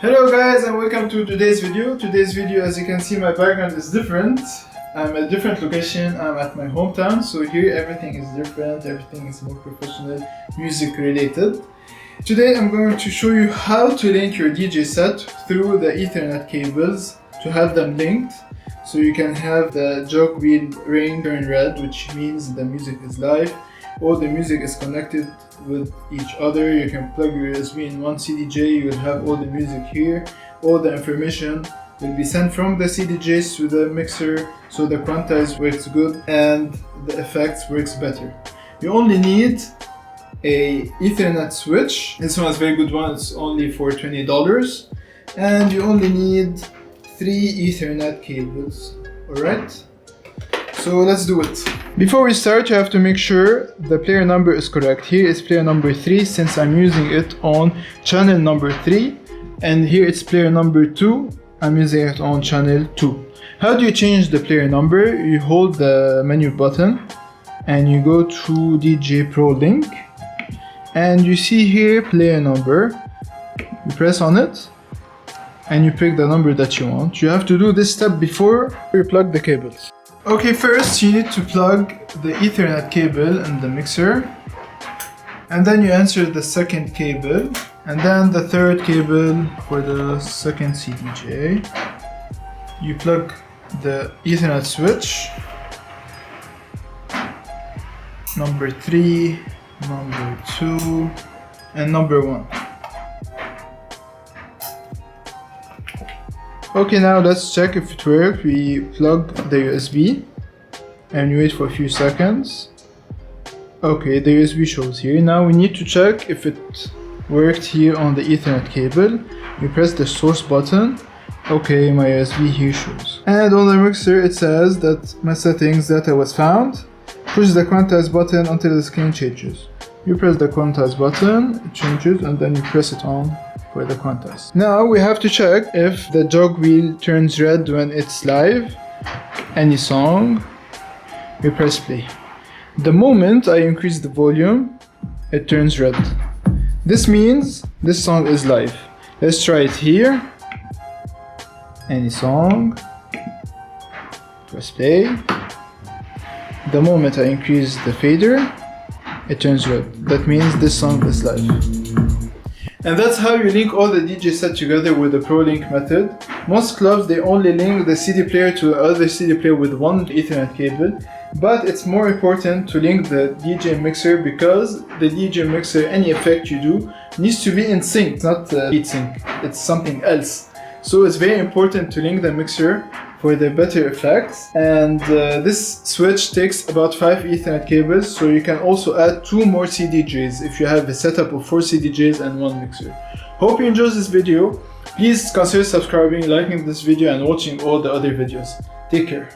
Hello guys and welcome to today's video. Today's video, as you can see, my background is different. I'm at a different location. I'm at my hometown, so here everything is different, everything is more professional, music related. Today I'm going to show you how to link your DJ set through the Ethernet cables to have them linked, so you can have the jog wheel ring turn red, which means the music is live. All the music is connected with each other. You can plug your USB in one CDJ, you will have all the music here. All the information will be sent from the CDJs to the mixer, so the quantize works good and the effects works better. You only need a Ethernet switch. This one is a very good one, it's only for $20. And you only need 3 Ethernet cables, alright? So let's do it. Before we start, you have to make sure the player number is correct. Here is player number 3 since I'm using it on channel number 3, and here it's player number 2. I'm using it on channel 2. How do you change the player number? You hold the menu button and you go to DJ Pro link and you see here player number. You press on it and you pick the number that you want. You have to do this step before you plug the cables. Okay, first you need to plug the Ethernet cable in the mixer, and then you insert the second cable, and then the third cable for the second CDJ. You plug the Ethernet switch, number 3, number 2, and number 1. Okay, now let's check if it works. We plug the USB and we wait for a few seconds. Okay, the USB shows here. Now we need to check if it worked here on the Ethernet cable. You press the source button. Okay, my USB here shows. And on the mixer it says that my settings data was found. Push the quantize button until the screen changes. You press the quantize button, it changes, and then you press it on for the quantize. Now we have to check if the jog wheel turns red when it's live. Any song, we press play. The moment I increase the volume, it turns red. This means this song is live. Let's try it here. Any song, press play. The moment I increase the fader, it turns red. That means this song is live. And that's how you link all the DJ set together with the Pro Link method. Most clubs, they only link the CD player to the other CD player with one Ethernet cable, but it's more important to link the DJ mixer, because the DJ mixer, any effect you do, needs to be in sync, not beat sync. It's something else. So it's very important to link the mixer for the better effects. And this switch takes about 5 Ethernet cables, so you can also add 2 more CDJs if you have a setup of 4 CDJs and 1 mixer. Hope you enjoyed this video. Please consider subscribing, liking this video, and watching all the other videos. Take care.